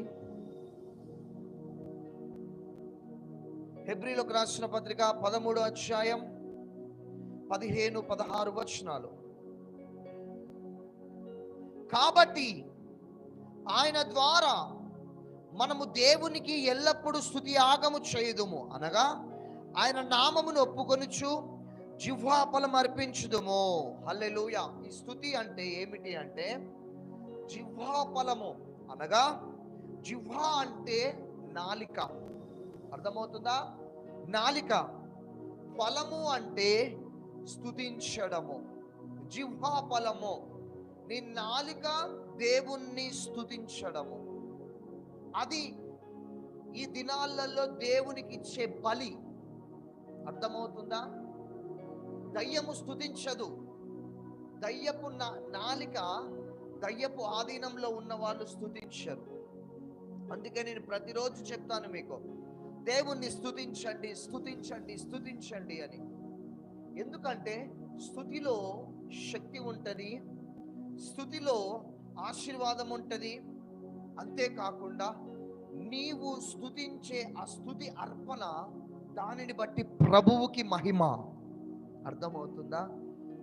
హెబ్రీలకు రాసిన పత్రిక 13వ అధ్యాయం 15-16 వచనాలు. కాబట్టి ఆయన ద్వారా మనము దేవునికి ఎల్లప్పుడూ స్తుతి యాగము చేయుదుము, అనగా ఆయన నామమును ఒప్పుకొనుచు జిహ్వాఫలం అర్పించుదుము. హల్లెలూయా. ఈ స్తుతి అంటే ఏమిటి అంటే జిహ్వాఫలము, అనగా జిహ్వా అంటే నాలిక. అర్థమవుతుందా? నాలిక. ఫలము అంటే స్తుతించడము. జిహ్వాఫలము, నీ నాలిక దేవుణ్ణి స్తుతించడము. అది ఈ దినాలలో దేవునికి ఇచ్చే బలి. అర్థమవుతుందా? దయ్యము స్తుతించదు. దయ్యపు నాలిక, దయ్యపు ఆధీనంలో ఉన్న వాళ్ళు స్తుతించరు. అందుకే నేను ప్రతిరోజు చెప్తాను మీకు, దేవుణ్ణి స్తుతించండి, స్తుతించండి, స్తుతించండి అని. ఎందుకంటే స్తుతిలో శక్తి ఉంటుంది, స్తుతిలో ఆశీర్వాదం ఉంటుంది. అంతేకాకుండా నీవు స్తుతించే ఆ స్తుతి అర్పణ, దానిని బట్టి ప్రభువుకి మహిమ. అర్థమవుతుందా?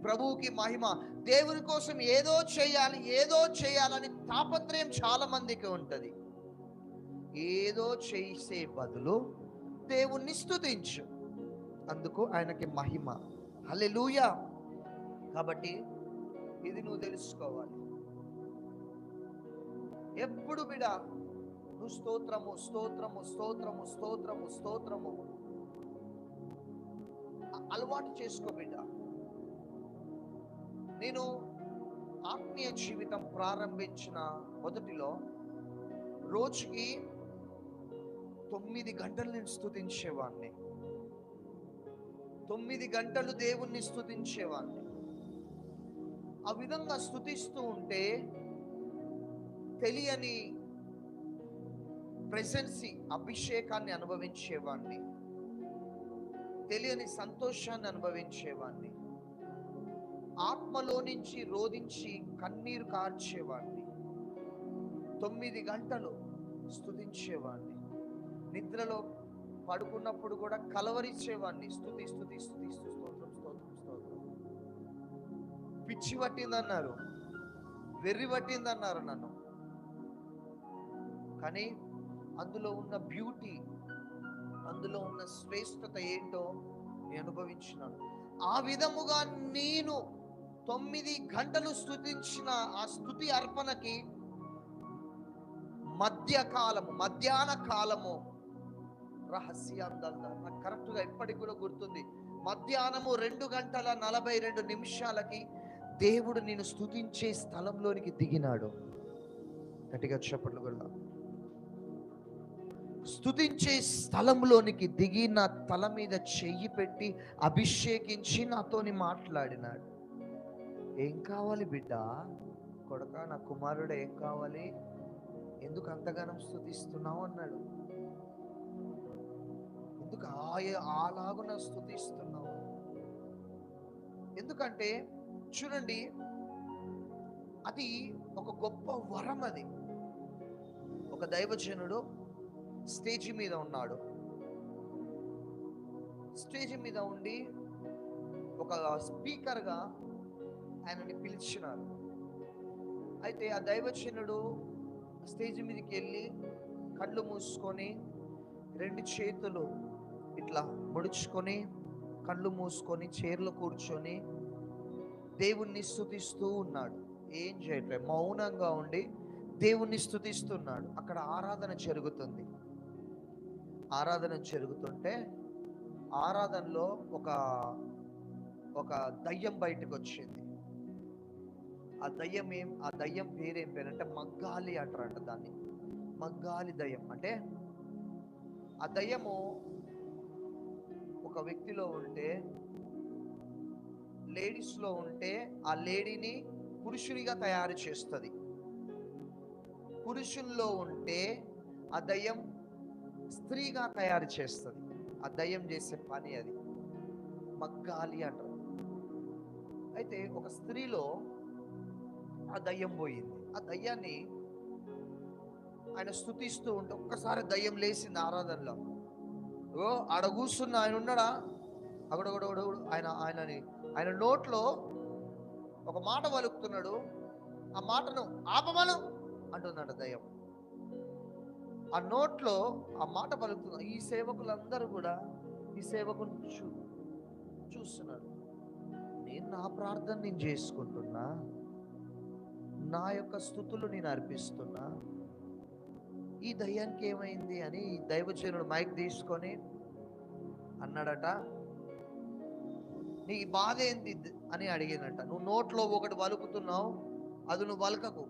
ప్రభువుకి మహిమ. దేవుని కోసం ఏదో చేయాలి, ఏదో చేయాలని తాపత్రయం చాలా మందికి ఉంటుంది. ఏదో చేసే బదులు దేవుణ్ణి స్తుతించు, అందుకు ఆయనకి మహిమ. హల్లెలూయా. కాబట్టి ఇది నువ్వు తెలుసుకోవాలి. ఎప్పుడు బిడ నువ్వు స్తోత్రము స్తోత్రము స్తోత్రము స్తోత్రము స్తోత్రము అలవాటు చేసుకో బిడ్డ. నేను ఆత్మీయ జీవితం ప్రారంభించిన మొదటిలో రోజుకి 9 గంటలు నేను స్తుతించేవాడిని. 9 గంటలు దేవుణ్ణి స్తుతించేవాడిని. ఆ విధంగా స్తుతిస్తూ ఉంటే తెలియని ప్రెజెన్సీ, అభిషేకాన్ని అనుభవించేవాడిని, తెలియని సంతోషాన్ని అనుభవించేవాడిని, ఆత్మలో నుంచి రోదించి కన్నీరు కార్చేవాడిని. 9 గంటలు స్తుతించేవాడిని. నిద్రలో పడుకున్నప్పుడు కూడా కలవరించేవాడిని. స్తుతి స్తుతి స్తుతి స్తోత్రం స్తోత్రం స్తోత్రం. పిచ్చి పట్టిందన్నారు, వెర్రి పట్టిందన్నారు నన్ను. కానీ అందులో ఉన్న బ్యూటీ, అందులో ఉన్న శ్రేష్టత ఏంటో నేను అనుభవించినాను. ఆ విధముగా నేను 9 గంటలు స్తుతించిన ఆ స్తుతి అర్పణకి మధ్యాహ్న కాలము రహస్యాందాలు నాకు కరెక్ట్గా ఇప్పటికి కూడా గుర్తుంది. మధ్యాహ్నము 2:42 దేవుడు నేను స్తుతించే స్థలంలోనికి దిగినాడు. గట్టిగా చెప్పట్లు కూడా. స్తుతించే స్థలంలోనికి దిగి నా తల మీద చెయ్యి పెట్టి అభిషేకించి నాతోని మాట్లాడినాడు. ఏం కావాలి బిడ్డ, కొడక, నా కుమారుడు, ఏం కావాలి, ఎందుకు అంతగానం స్తుతిస్తున్నావు అన్నాడు. ఎందుకు అలాగున స్తుతిస్తున్నావు? ఎందుకంటే చూడండి, అది ఒక గొప్ప వరం. అది ఒక దైవజనుడు స్టేజి మీద ఉన్నాడు. స్టేజి మీద ఉండి ఒక స్పీకర్గా ఆయనని పిలిచినారు. అయితే ఆ దైవజనుడు స్టేజి మీదకి వెళ్ళి కళ్ళు మూసుకొని 2 చేతులు ఇట్లా ముడుచుకొని కళ్ళు మూసుకొని చైర్లో కూర్చొని దేవుణ్ణి స్తుతిస్తూ ఉన్నాడు. ఏం చేయట్లేదు, మౌనంగా ఉండి దేవుణ్ణి స్తుతిస్తున్నాడు. అక్కడ ఆరాధన జరుగుతుంది. ఆరాధన జరుగుతుంటే ఆరాధనలో ఒక దయ్యం బయటకు వచ్చింది. ఆ దయ్యం పేరేం పేరంటే మగ్గాలి అంటారంట దాన్ని. మగ్గాలి దయ్యం అంటే, ఆ దయ్యము ఒక వ్యక్తిలో ఉంటే, లేడీస్లో ఉంటే ఆ లేడీని పురుషునిగా తయారు చేస్తుంది. పురుషుల్లో ఉంటే ఆ దయ్యం స్త్రీగా తయారు చేస్తుంది. ఆ దయ్యం చేసే పని అది మగ్గాలి అంటారు. అయితే ఒక స్త్రీలో ఆ దయ్యం పోయింది. ఆ దయ్యాన్ని ఆయన స్తుతిస్తూ ఉంటే ఒక్కసారి దయ్యం లేచింది ఆరాధనలో. ఓ ఆడ కూర్చున్న ఆయన ఉన్నాడా, అగడగడగడు ఆయన నోట్లో ఒక మాట పలుకుతున్నాడు. ఆ మాటను ఆపమను అంటుందంట దయ్యం. ఆ నోట్లో ఆ మాట పలుకుతున్నారు. ఈ సేవకులందరూ కూడా ఈ సేవకుని చూస్తున్నారు. నేను నా ప్రార్థన నేను చేసుకుంటున్నా, నా యొక్క స్తుతులు నేను అర్పిస్తున్నా, ఈ దయ్యానికి ఏమైంది అని దైవజనుడు మైక్ తీసుకొని అన్నాడట, నీ బాధ ఏంది అని అడిగినట్ట. నువ్వు నోట్లో ఒకటి వలుకుతున్నావు, అది నువ్వు వలకకు,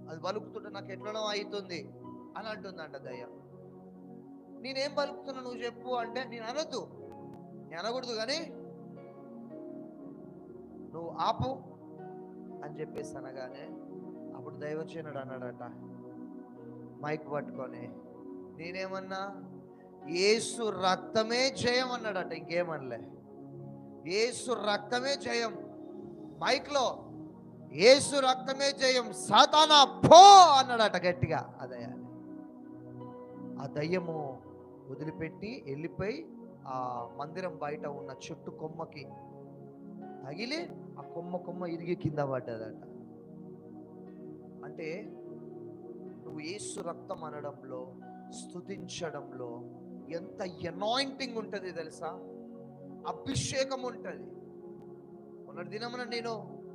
అది వలుకుతుంటే నాకు ఎట్లనో అవుతుంది అని అంటుందంట దయ్యం. నేనేం పలుకుతున్నా నువ్వు చెప్పు అంటే, నేను అనొద్దు, అనకూడదు, కానీ నువ్వు ఆపు అని చెప్పేసి అనగానే అప్పుడు దైవజనుడు అన్నాడట మైక్ పట్టుకొని, నేనేమన్నా యేసు రక్తమే జయం అన్నాడట, ఇంకేమనలే. యేసు రక్తమే జయం. మైక్లో యేసు రక్తమే జయం, సాతానా పో అన్నాడట గట్టిగా. ఆ దయ్యము వదిలిపెట్టి వెళ్ళిపోయి ఆ మందిరం బయట ఉన్న చెట్టు కొమ్మకి తగిలి ఆ కొమ్మ ఇరిగి కింద పడ్డదట. అంటే నువ్వు యేసు రక్తం అనడంలో, స్తుతించడంలో ఎంత అనాయింటింగ్ ఉంటుంది తెలుసా, అభిషేకం ఉంటుంది. మొన్నటి దినమున నేను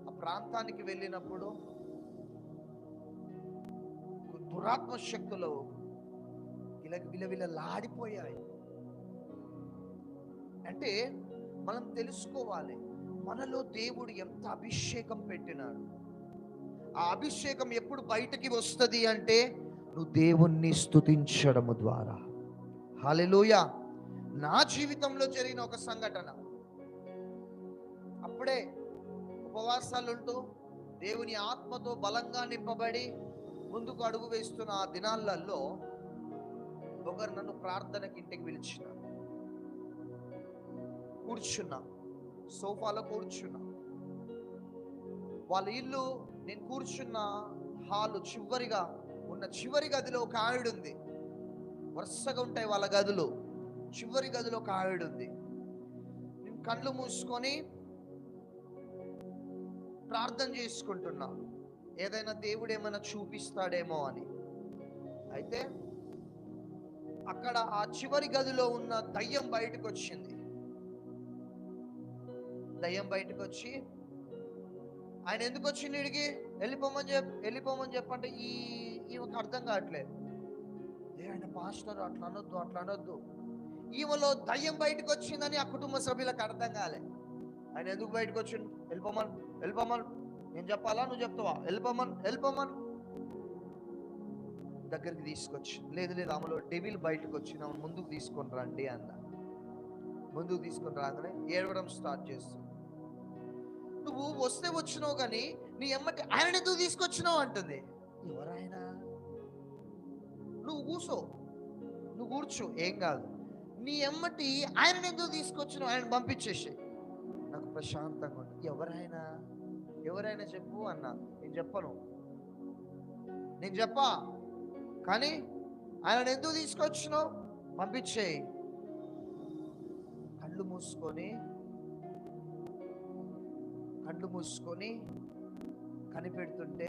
ఆ ప్రాంతానికి వెళ్ళినప్పుడు దురాత్మ శక్తులు విలవిలలాడిపోయాయి. అంటే మనం తెలుసుకోవాలి, మనలో దేవుడు ఎంత అభిషేకం పెట్టినాడు. ఆ అభిషేకం ఎప్పుడు బయటికి వస్తుంది అంటే నువ్వు దేవుణ్ణి స్తుతించడము ద్వారా. హల్లెలూయా. నా జీవితంలో జరిగిన ఒక సంఘటన, అప్పుడే ఉపవాసాలుంటూ దేవుని ఆత్మతో బలంగా నింపబడి ముందుకు అడుగు వేస్తున్న ఆ దినాలలో ఒకరు నన్ను ప్రార్థనకి ఇంటికి పిలిచినారు. కూర్చున్నా, సోఫాలో కూర్చున్నా. వాళ్ళ ఇల్లు, నేను కూర్చున్న హాలు చివరిగా ఉన్న చివరి గదిలో ఒక ఆవిడ ఉంది. వరుసగా ఉంటాయి వాళ్ళ గదులు, చివరి గదిలో ఒక ఆవిడ ఉంది. నేను కళ్ళు మూసుకొని ప్రార్థన చేసుకుంటున్నా, ఏదైనా దేవుడు ఏమైనా చూపిస్తాడేమో అని. అయితే అక్కడ ఆ చివరి గదిలో ఉన్న దయ్యం బయటకు వచ్చింది. దయ్యం బయటకు వచ్చి, ఆయన ఎందుకు వచ్చింది వీడికి, వెళ్ళిపోమని చెప్పంటే ఈమెకు అర్థం కావట్లేదు. ఆయన పాస్టర్ అట్లా అనొద్దు. ఈమెలో దయ్యం బయటకు వచ్చిందని ఆ కుటుంబ సభ్యులకు అర్థం కాలే. ఆయన ఎందుకు బయటకు వచ్చిండు, వెళ్ళిపోమని నేను చెప్పాలా, నువ్వు చెప్తావా, వెళ్ళిపోమని దగ్గరికి తీసుకొచ్చి, లేదు ఆమెలో డెవిల్ బయటకు వచ్చింది, ఆమె ముందుకు తీసుకొని రండి అన్న. ముందుకు తీసుకొని రాగానే ఏడవడం స్టార్ట్ చేస్తుంది. నువ్వు వస్తే వచ్చినావు కానీ నీ ఎమ్మటి ఆయన ఎందుకు తీసుకొచ్చినావు అంటుంది. ఎవరాయన, నువ్వు కూర్చో ఏం కాదు, నీ ఎమ్మటి ఆయన ఎందుకు తీసుకొచ్చినావు, ఆయన పంపించేసి నాకు ప్రశాంతంగా ఉంటుంది. ఎవరైనా చెప్పు అన్నా. నేను చెప్పా కానీ ఆయన ఎందుకు తీసుకొచ్చినావు, పంపించేయి. కళ్ళు మూసుకొని కనిపెడుతుంటే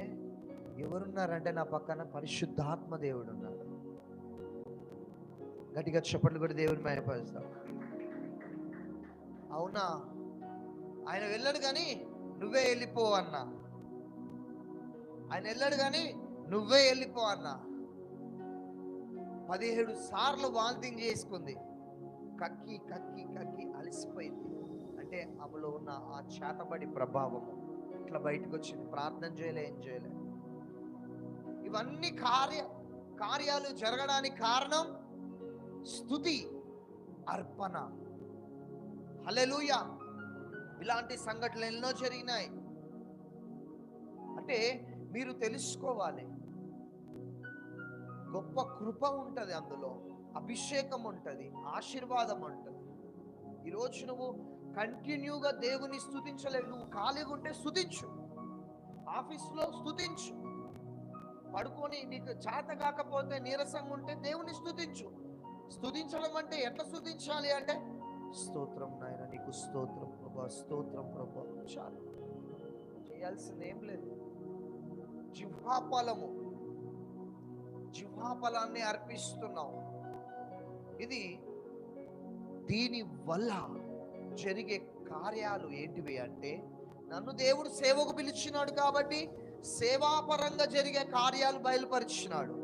ఎవరున్నారంటే నా పక్కన పరిశుద్ధాత్మ దేవుడు ఉన్నాడు. గట్టిగా చప్పట్లు కూడా దేవుని మహిమపరుస్తాం. అవునా, ఆయన వెళ్ళాడు కానీ నువ్వే వెళ్ళిపో అన్నా. ఆయన వెళ్ళాడు కానీ నువ్వే వెళ్ళిపో అన్నా. 17 సార్లు వాంతింగ్ చేసుకుంది. కక్కి అలసిపోయింది. అంటే ఆమెలో ఉన్న ఆ చేతబడి ప్రభావము ఇట్లా బయటకు వచ్చింది. ప్రార్థన చేయలే, ఏం చేయలే. ఇవన్నీ కార్యాలు జరగడానికి కారణం స్తుతి, అర్పణ. హల్లెలూయా. ఇలాంటి సంఘటనలు ఎన్నో జరిగినాయి. అంటే మీరు తెలుసుకోవాలి, గొప్ప కృప ఉంటుంది అందులో, అభిషేకం ఉంటుంది, ఆశీర్వాదం ఉంటుంది. ఈరోజు నువ్వు కంటిన్యూగా దేవుని స్తుతించలేవు. నువ్వు ఖాళీగా ఉంటే స్తుతించు, ఆఫీస్లో స్తుతించు, పడుకొని నీకు చేత కాకపోతే నీరసంగా ఉంటే దేవుని స్తుతించు. స్తుతించడం అంటే ఎట్లా స్తుతించాలి అంటే, స్తోత్రం నాయన, నీకు స్తోత్రం ప్రభా, స్తోత్రం ప్రభా, చాలు, చేయాల్సింది ఏం లేదు. జిహ్వాఫలాన్ని అర్పిస్తున్నావు. ఇది దీని వల్ల జరిగే కార్యాలు ఏంటివి అంటే, నన్ను దేవుడు సేవకు పిలిచినాడు కాబట్టి సేవాపరంగా జరిగే కార్యాలు బయలుపరిచినాడు.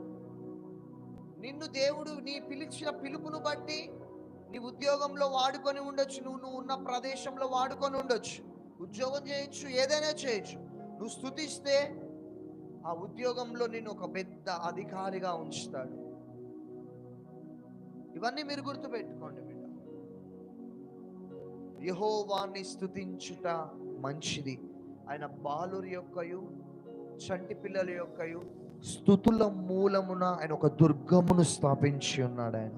నిన్ను దేవుడు నీ పిలిచిన పిలుపును బట్టి నీ ఉద్యోగంలో వాడుకొని ఉండొచ్చు, నువ్వు ఉన్న ప్రదేశంలో వాడుకొని ఉండొచ్చు, ఉద్యోగం చేయొచ్చు, ఏదైనా చేయొచ్చు. నువ్వు స్తుతిస్తే ఆ ఉద్యోగంలో నిన్ను ఒక పెద్ద అధికారిగా ఉంచుతాడు. ఇవన్నీ మీరు గుర్తుపెట్టుకోండి బిడ్డ. యెహోవాని స్తుతించుట మంచిది. ఆయన బాలురి యొక్కయు చంటి పిల్లల యొక్కయు స్తుతుల మూలమున ఆయన ఒక దుర్గమును స్థాపించి ఉన్నాడు ఆయన.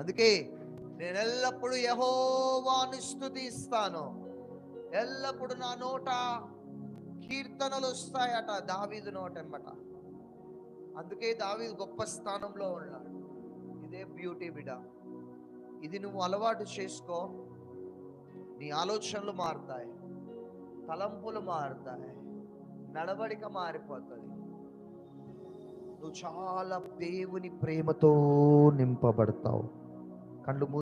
అందుకే నేను ఎల్లప్పుడూ యెహోవాను స్తుతిస్తాను, ఎల్లప్పుడు నా నోట కీర్తనలు వస్తాయట, దావీదు నోటెమ్మట. అందుకే దావీదు గొప్ప స్థానంలో ఉన్నాడు. ఇదే బ్యూటీ బిడ్డ. ఇది నువ్వు అలవాటు చేసుకో, నీ ఆలోచనలు మారుతాయి, తలంపులు మారుతాయి, నడవడిక మారిపోతుంది. నువ్వు చాలా దేవుని ప్రేమతో నింపబడతావు. కళ్ళు